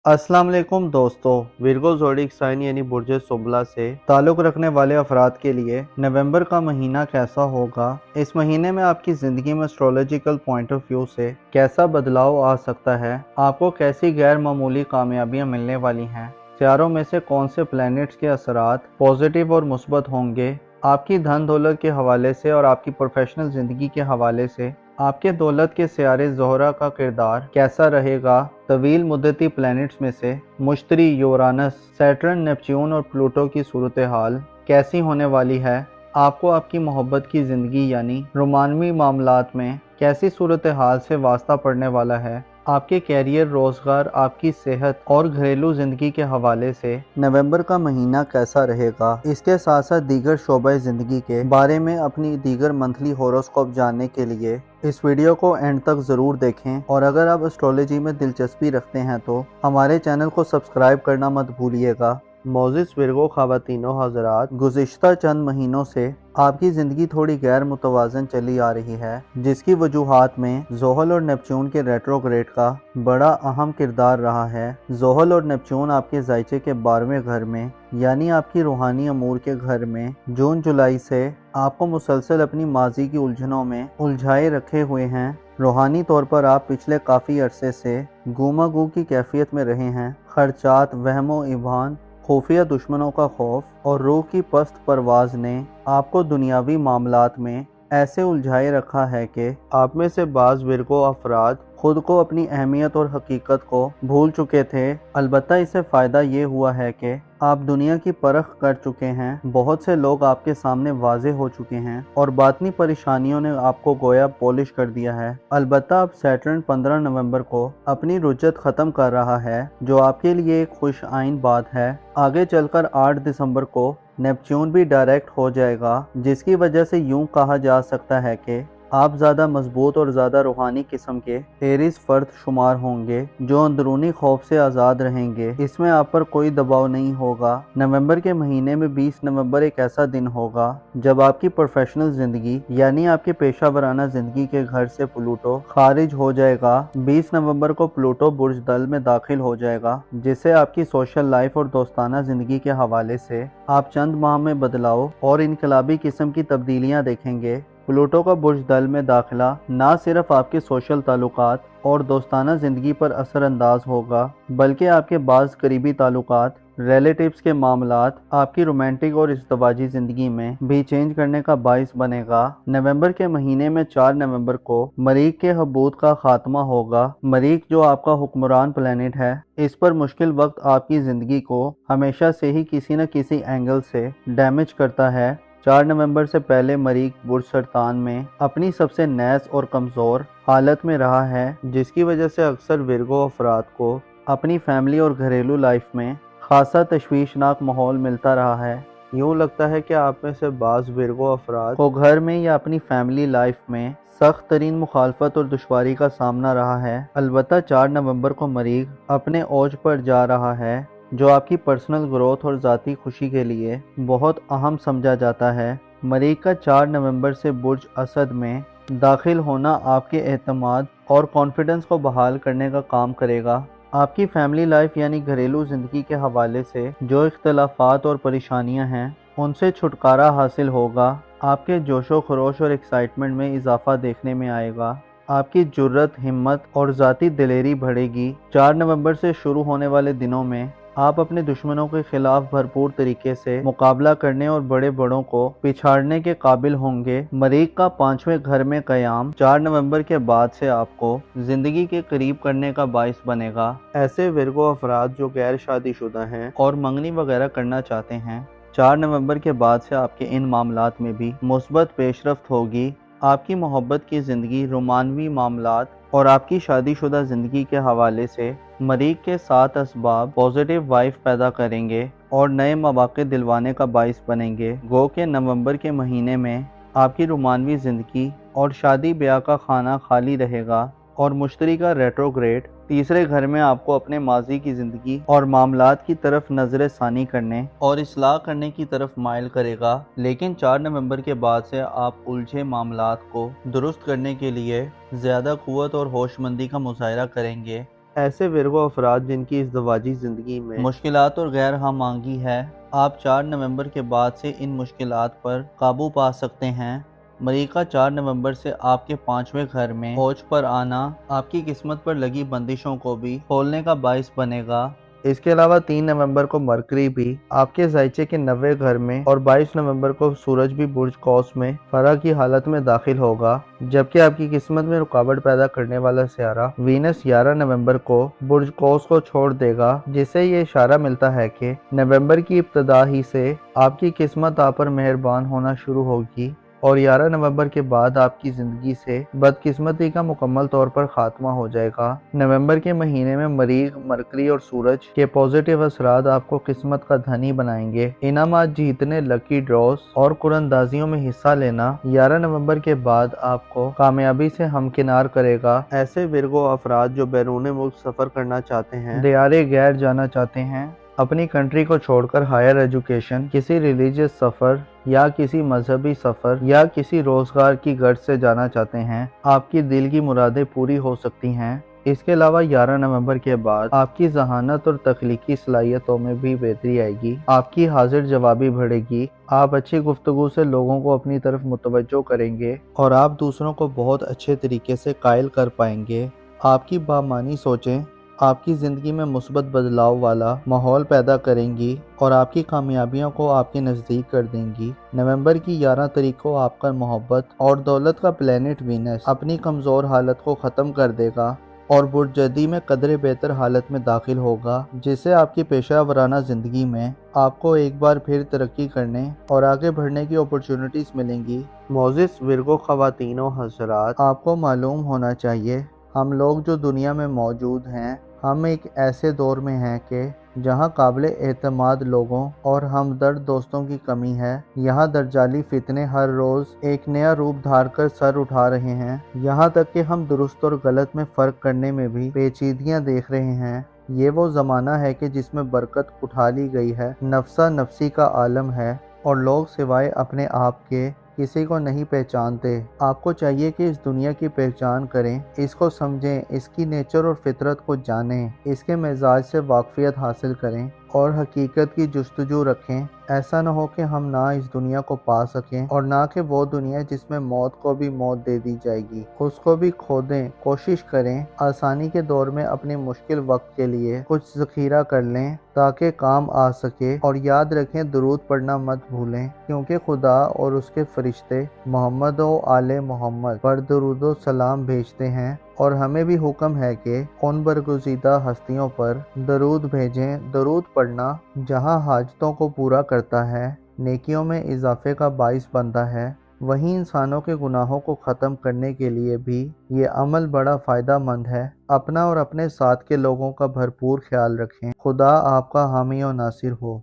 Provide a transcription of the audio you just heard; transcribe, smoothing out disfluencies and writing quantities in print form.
अस्सलाम वालेकुम दोस्तों। विर्गो ज़ोडिक साइन यानी बुर्ज सुंबला से ताल्लुक़ रखने वाले अफराद के लिए नवंबर का महीना कैसा होगा, इस महीने में आपकी ज़िंदगी में एस्ट्रोलॉजिकल पॉइंट ऑफ व्यू से कैसा बदलाव आ सकता है, आपको कैसी गैर मामूली कामयाबियाँ मिलने वाली हैं, सितारों में से कौन से प्लैनेट्स के असरात पॉजिटिव और मुस्बत होंगे, आपकी धन दौलत के हवाले से और आपकी प्रोफेशनल ज़िंदगी के हवाले से आपके दौलत के सियारे ज़ोहरा का किरदार कैसा रहेगा। तवील मुद्दती प्लैनेट्स में से मुश्तरी, यूरानस, सैटर्न, नेपच्यून और प्लूटो की सूरत हाल कैसी होने वाली है, आपको आपकी मोहब्बत की ज़िंदगी यानी रोमानवी मामलात में कैसी सूरत हाल से वास्ता पड़ने वाला है, आपके कैरियर, रोज़गार, आपकी सेहत और घरेलू ज़िंदगी के हवाले से नवंबर का महीना कैसा रहेगा। इसके साथ साथ दीगर शोबे ज़िंदगी के बारे में अपनी दीगर मंथली होरोस्कोप जानने के लिए इस वीडियो को एंड तक ज़रूर देखें, और अगर आप एस्ट्रोलॉजी में दिलचस्पी रखते हैं तो हमारे चैनल को सब्सक्राइब करना मत भूलिएगा। मोजिस विर्गो ख़वातीनो हज़रात, गुज़िश्ता चंद महीनों से आपकी ज़िंदगी थोड़ी गैर मुतवाज़न चली आ रही है, जिसकी वजूहात में ज़ोहल और नेपच्यून के रेट्रोग्रेड का बड़ा अहम किरदार रहा है। ज़ोहल और नेपच्यून आपके ज़ायचे के 12वें घर में यानी आपकी रूहानी अमूर के घर में जून जुलाई से आपको मुसलसल अपनी माजी की उलझनों में उलझाए रखे हुए हैं। रूहानी तौर पर आप पिछले काफ़ी अरसे से गुमागू की कैफियत में रहे हैं। खर्चात, वहमो इबान, खुफिया दुश्मनों का खौफ और रूह की पस्त परवाज़ ने आपको दुनियावी मामलात में ऐसे उलझाए रखा है कि आप में से बाज़ विर्गो अफराद खुद को, अपनी अहमियत और हकीकत को भूल चुके थे। अलबत्ता इससे फ़ायदा ये हुआ है कि आप दुनिया की परख कर चुके हैं, बहुत से लोग आपके सामने वाज़े हो चुके हैं और बातनी परेशानियों ने आपको गोया पॉलिश कर दिया है। अलबत्ता अब सैटर्न 15 नवंबर को अपनी रुजत ख़त्म कर रहा है, जो आपके लिए एक खुश आइन बात है। आगे चलकर 8 दिसंबर को नेपच्यून भी डायरेक्ट हो जाएगा, जिसकी वजह से यूं कहा जा सकता है कि आप ज़्यादा मजबूत और ज़्यादा रूहानी किस्म के एरीज फर्द शुमार होंगे, जो अंदरूनी खौफ से आज़ाद रहेंगे। इसमें आप पर कोई दबाव नहीं होगा। नवंबर के महीने में 20 नवंबर एक ऐसा दिन होगा जब आपकी प्रोफेशनल ज़िंदगी यानी आपके पेशा वराना ज़िंदगी के घर से प्लूटो खारिज हो जाएगा। 20 नवंबर को प्लूटो बुर्ज दल में दाखिल हो जाएगा, जिससे आपकी सोशल लाइफ और दोस्ताना ज़िंदगी के हवाले से आप चंद माह में बदलाव और इनकलाबी किस्म की तब्दीलियाँ देखेंगे। प्लूटो का बुर्ज दल में दाखिला ना सिर्फ आपके सोशल ताल्लुकात और दोस्ताना ज़िंदगी पर असरअंदाज होगा, बल्कि आपके बाज़ करीबी ताल्लुकात, रिलेटिव्स के मामलात, आपकी रोमांटिक और इज़्दवाजी ज़िंदगी में भी चेंज करने का बाइस बनेगा। नवंबर के महीने में 4 नवंबर को मरीख के हबूत का खात्मा होगा। मरीख जो आपका हुक्मरान प्लैनेट है, इस पर मुश्किल वक्त आपकी ज़िंदगी को हमेशा से ही किसी न किसी एंगल से डैमेज करता है। 4 नवंबर से पहले मरीख बुर्ज सरतान में अपनी सबसे नैस और कमज़ोर हालत में रहा है, जिसकी वजह से अक्सर विर्गो अफराद को अपनी फैमिली और घरेलू लाइफ में खासा तशवीशनाक माहौल मिलता रहा है। यूँ लगता है कि आप में से बाज़ विर्गो अफराद को घर में या अपनी फैमिली लाइफ में सख्त तरीन मुखालफत और दुश्वारी का सामना रहा है। अलबत्ता 4 नवंबर को मरीख अपने ओज पर जा रहा है, जो आपकी पर्सनल ग्रोथ और ज़ाती खुशी के लिए बहुत अहम समझा जाता है। मरीख का 4 नवंबर से बुर्ज असद में दाखिल होना आपके एतमाद और कॉन्फिडेंस को बहाल करने का काम करेगा। आपकी फैमिली लाइफ यानी घरेलू ज़िंदगी के हवाले से जो इख्तलाफात और परेशानियां हैं, उनसे छुटकारा हासिल होगा। आपके जोशो खरोश और एक्साइटमेंट में इजाफा देखने में आएगा। आपकी जुर्रत, हिम्मत और ज़ाती दिलेरी बढ़ेगी। 4 नवंबर से शुरू होने वाले दिनों में आप अपने दुश्मनों के खिलाफ भरपूर तरीके से मुकाबला करने और बड़े बड़ों को पिछाड़ने के काबिल होंगे। मरीख का 5वें घर में क़याम 4 नवंबर के बाद से आपको ज़िंदगी के करीब करने का बाइस बनेगा। ऐसे विर्गो अफराद जो गैर शादीशुदा हैं और मंगनी वगैरह करना चाहते हैं, 4 नवंबर के बाद से आपके इन मामलात में भी मुस्बत पेशरफ्त होगी। आपकी मोहब्बत की ज़िंदगी, रोमानवी मामलात और आपकी शादीशुदा ज़िंदगी के हवाले से मरीख के 7 असबाब पॉजिटिव वाइब पैदा करेंगे और नए मौक़े दिलवाने का बाइस बनेंगे। गो के नवंबर के महीने में आपकी रोमानवी ज़िंदगी और शादी ब्याह का खाना खाली रहेगा और मुश्तरी का रेट्रोग्रेड 3रे घर में आपको अपने माजी की ज़िंदगी और मामलात की तरफ नज़र सानी करने और इस्लाह करने की तरफ माइल करेगा। लेकिन 4 नवंबर के बाद से आप उलझे मामलात को दुरुस्त करने के लिए ज़्यादा क़ुव्वत और होशमंदी का मुज़ाहिरा करेंगे। ایسے ورگو افراد جن کی ازدواجی زندگی میں مشکلات اور غیر ہم آہنگی ہے، آپ 4 نومبر کے بعد سے ان مشکلات پر قابو پا سکتے ہیں۔ مریخ کا 4 نومبر سے آپ کے 5ویں گھر میں اوج پر آنا آپ کی قسمت پر لگی بندشوں کو بھی کھولنے کا باعث بنے گا۔ اس کے علاوہ 3 نومبر کو مرکری بھی آپ کے ذائچے کے 9ویں گھر میں اور 22 نومبر کو سورج بھی برج قوس میں فرح کی حالت میں داخل ہوگا، جبکہ آپ کی قسمت میں رکاوٹ پیدا کرنے والا سیارہ وینس 11 نومبر کو برج قوس کو چھوڑ دے گا، جس سے یہ اشارہ ملتا ہے کہ نومبر کی ابتدا ہی سے آپ کی قسمت آپ پر مہربان ہونا شروع ہوگی اور 11 نومبر کے بعد آپ کی زندگی سے بدقسمتی کا مکمل طور پر خاتمہ ہو جائے گا۔ نومبر کے مہینے میں مریخ، مرکری اور سورج کے پازیٹیو اثرات آپ کو قسمت کا دھنی بنائیں گے۔ انعامات جیتنے، لکی ڈراز اور قراندازیوں میں حصہ لینا 11 نومبر کے بعد آپ کو کامیابی سے ہمکنار کرے گا۔ ایسے ورگو افراد جو بیرون ملک سفر کرنا چاہتے ہیں، دیار غیر جانا چاہتے ہیں، اپنی کنٹری کو چھوڑ کر ہائر ایجوکیشن، کسی ریلیجیس سفر یا کسی مذہبی سفر یا کسی روزگار کی غرض سے جانا چاہتے ہیں، آپ کی دل کی مرادیں پوری ہو سکتی ہیں۔ اس کے علاوہ 11 نومبر کے بعد آپ کی ذہانت اور تخلیقی صلاحیتوں میں بھی بہتری آئے گی، آپ کی حاضر جوابی بڑھے گی، آپ اچھی گفتگو سے لوگوں کو اپنی طرف متوجہ کریں گے اور آپ دوسروں کو بہت اچھے طریقے سے قائل کر پائیں گے۔ آپ کی بامعنی سوچیں آپ کی زندگی میں مثبت بدلاؤ والا ماحول پیدا کریں گی اور آپ کی کامیابیوں کو آپ کے نزدیک کر دیں گی۔ نومبر کی 11 تاریخ کو آپ کا محبت اور دولت کا پلینٹ وینس اپنی کمزور حالت کو ختم کر دے گا اور برج جدی میں قدرے بہتر حالت میں داخل ہوگا، جس سے آپ کی پیشہ ورانہ زندگی میں آپ کو ایک بار پھر ترقی کرنے اور آگے بڑھنے کی اپرچونٹیز ملیں گی۔ معزز ورگو خواتین و حضرات، آپ کو معلوم ہونا چاہیے ہم لوگ جو دنیا میں موجود ہیں، ہم ایک ایسے دور میں ہیں کہ جہاں قابل اعتماد لوگوں اور ہمدرد دوستوں کی کمی ہے۔ یہاں دجالی فتنے ہر روز ایک نیا روپ دھار کر سر اٹھا رہے ہیں، یہاں تک کہ ہم درست اور غلط میں فرق کرنے میں بھی پیچیدگیاں دیکھ رہے ہیں۔ یہ وہ زمانہ ہے کہ جس میں برکت اٹھا لی گئی ہے، نفسا نفسی کا عالم ہے اور لوگ سوائے اپنے آپ کے کسی کو نہیں پہچانتے۔ آپ کو چاہیے کہ اس دنیا کی پہچان کریں، اس کو سمجھیں، اس کی نیچر اور فطرت کو جانیں، اس کے مزاج سے واقفیت حاصل کریں اور حقیقت کی جستجو رکھیں۔ ایسا نہ ہو کہ ہم نہ اس دنیا کو پا سکیں اور نہ کہ وہ دنیا جس میں موت کو بھی موت دے دی جائے گی، اس کو بھی کھو دیں۔ کوشش کریں آسانی کے دور میں اپنے مشکل وقت کے لیے کچھ ذخیرہ کر لیں تاکہ کام آ سکے، اور یاد رکھیں درود پڑھنا مت بھولیں، کیونکہ خدا اور اس کے فرشتے محمد و آل محمد پر درود و سلام بھیجتے ہیں اور ہمیں بھی حکم ہے کہ ان برگزیدہ ہستیوں پر درود بھیجیں۔ درود پڑھنا جہاں حاجتوں کو پورا کرتا ہے، نیکیوں میں اضافے کا باعث بنتا ہے، وہیں انسانوں کے گناہوں کو ختم کرنے کے لیے بھی یہ عمل بڑا فائدہ مند ہے۔ اپنا اور اپنے ساتھ کے لوگوں کا بھرپور خیال رکھیں۔ خدا آپ کا حامی و ناصر ہو۔